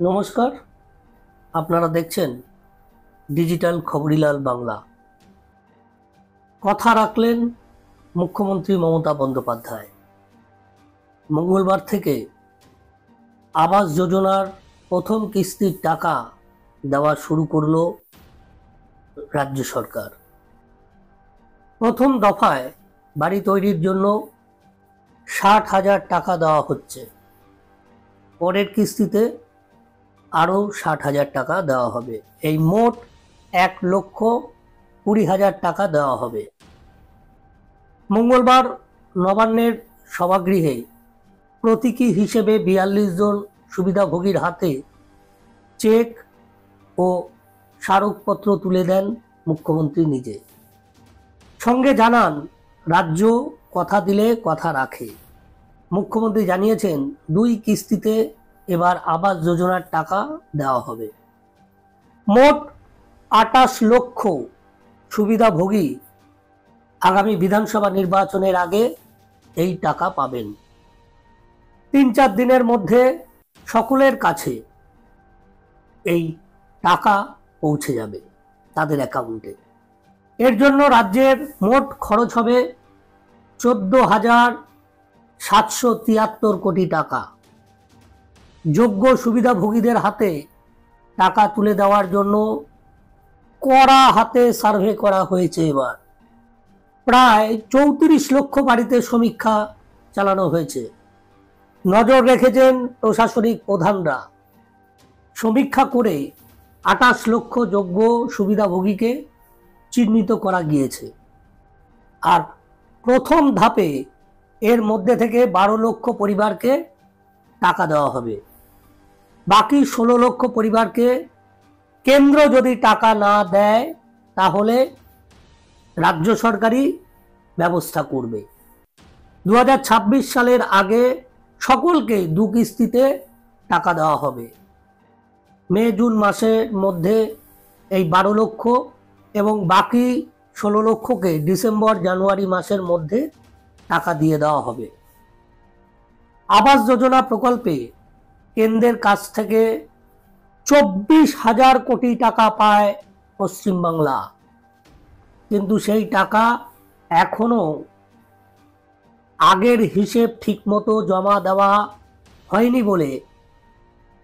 নমস্কার, আপনারা দেখছেন ডিজিটাল খবরিলাল বাংলা। কথা রাখলেন মুখ্যমন্ত্রী মমতা বন্দ্যোপাধ্যায়। মঙ্গলবার থেকে আবাস যোজনার প্রথম কিস্তির টাকা দেওয়া শুরু করল রাজ্য সরকার। প্রথম দফায় বাড়ি তৈরির জন্য 60,000 টাকা দেওয়া হচ্ছে। পরের কিস্তিতে আরও 60,000 টাকা দেওয়া হবে। এই মোট 1,20,000 টাকা দেওয়া হবে। মঙ্গলবার নবান্নের সভাগৃহে প্রতীকী হিসেবে 42 জন সুবিধাভোগীর হাতে চেক ও স্মারকপত্র তুলে দেন মুখ্যমন্ত্রী নিজে। সঙ্গে জানান, রাজ্য কথা দিলে কথা রাখে। মুখ্যমন্ত্রী জানিয়েছেন, 2 কিস্তিতে এবার আবাস যোজনার টাকা দেওয়া হবে। মোট 28 লক্ষ সুবিধাভোগী আগামী বিধানসভা নির্বাচনের আগে এই টাকা পাবেন। 3-4 দিনের মধ্যে সকলের কাছে এই টাকা পৌঁছে যাবে তাদের অ্যাকাউন্টে। এর জন্য রাজ্যের মোট খরচ হবে 14,773 কোটি টাকা। যোগ্য সুবিধাভোগীদের হাতে টাকা তুলে দেওয়ার জন্য কড়া হাতে সার্ভে করা হয়েছে। এবার প্রায় 34 লক্ষ বাড়িতে সমীক্ষা চালানো হয়েছে। নজর রেখেছেন প্রশাসনিক প্রধানরা। সমীক্ষা করে 28 লক্ষ যোগ্য সুবিধাভোগীকে চিহ্নিত করা গিয়েছে। আর প্রথম ধাপে এর মধ্যে থেকে 12 লক্ষ পরিবারকে টাকা দেওয়া হবে। বাকি 16 লক্ষ পরিবারকে কেন্দ্র যদি টাকা না দেয় তাহলে রাজ্য সরকারই ব্যবস্থা করবে। 2026 সালের আগে সকলকে 2 কিস্তিতে টাকা দেওয়া হবে। মে জুন মাসের মধ্যে এই 12 লক্ষ এবং বাকি 16 লক্ষকে ডিসেম্বর জানুয়ারি মাসের মধ্যে টাকা দিয়ে দেওয়া হবে। আবাস যোজনা প্রকল্পে কেন্দ্রের কাছ থেকে 24,000 কোটি টাকা পায় পশ্চিমবাংলা, কিন্তু সেই টাকা এখনো আগের হিসেব ঠিকমতো জমা দেওয়া হয়নি বলে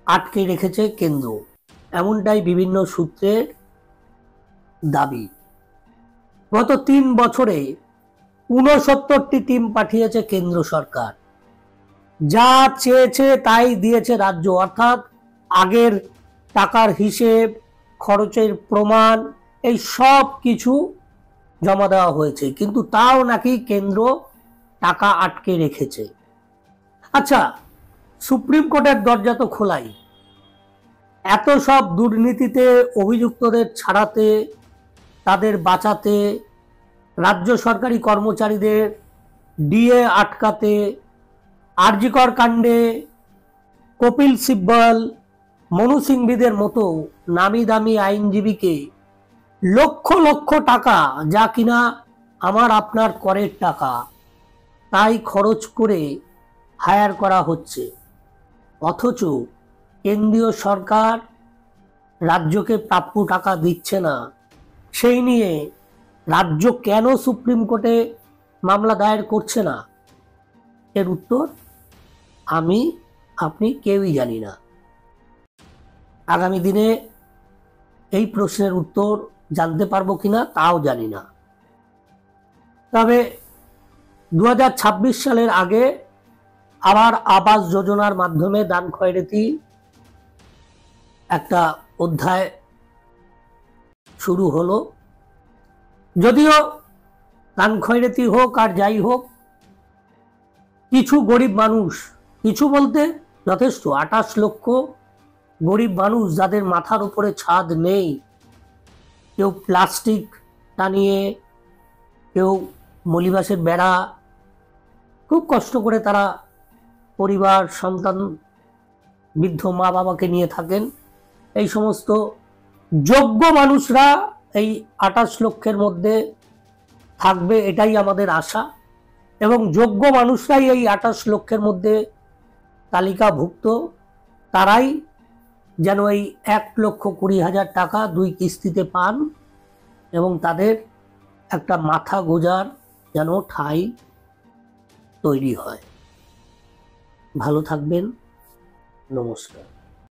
আটকে রেখেছে কেন্দ্র, এমনটাই বিভিন্ন সূত্রের দাবি। গত 3 বছরে 69টি টিম পাঠিয়েছে কেন্দ্র সরকার। যা চেয়েছে তাই দিয়েছে রাজ্য, অর্থাৎ আগের টাকার হিসেব, খরচের প্রমাণ, এই সব কিছু জমা দেওয়া হয়েছে, কিন্তু তাও নাকি কেন্দ্র টাকা আটকে রেখেছে। আচ্ছা, সুপ্রিম কোর্টের দরজা তো খোলাই। এত সব দুর্নীতিতে অভিযুক্তদের ছাড়াতে, তাদের বাঁচাতে, রাজ্য সরকারি কর্মচারীদের ডিএ আটকাতে, আরজিকর কাণ্ডে কপিল সিব্বল, মনু সিংভিদের মতো নামি দামি আইনজীবীকে লক্ষ লক্ষ টাকা, যা কিনা আমার আপনার করের টাকা, তাই খরচ করে হায়ার করা হচ্ছে। অথচ কেন্দ্রীয় সরকার রাজ্যকে প্রাপ্য টাকা দিচ্ছে না। সেই নিয়ে রাজ্য কেন সুপ্রিম কোর্টে মামলা দায়ের করছে না? এর উত্তর আমি আপনি কেউই জানি না। আগামী দিনে এই প্রশ্নের উত্তর জানতে পারবো কিনা তাও জানি না। তবে 2026 সালের আগে আবার আবাস যোজনার মাধ্যমে দান খয়রাতি একটা অধ্যায় শুরু হলো। যদিও দান খয়রাতি হোক আর যাই হোক, কিছু গরিব মানুষ, কিছু বলতে যথেষ্ট, 28 লক্ষ গরিব মানুষ যাদের মাথার উপরে ছাদ নেই, কেউ প্লাস্টিক টানিয়ে, কেউ মলিবাসের বেড়া, খুব কষ্ট করে তারা পরিবার, সন্তান, বৃদ্ধ মা বাবাকে নিয়ে থাকেন। এই সমস্ত যোগ্য মানুষরা এই 28 লক্ষের মধ্যে থাকবে, এটাই আমাদের আশা। এবং যোগ্য মানুষরাই এই 28 লক্ষের মধ্যে তালিকাভুক্ত, তারাই যেন এই 1,20,000 টাকা 2 কিস্তিতে পান এবং তাদের একটা মাথা গোঁজার যেন ঠাঁই তৈরি হয়। ভালো থাকবেন। নমস্কার।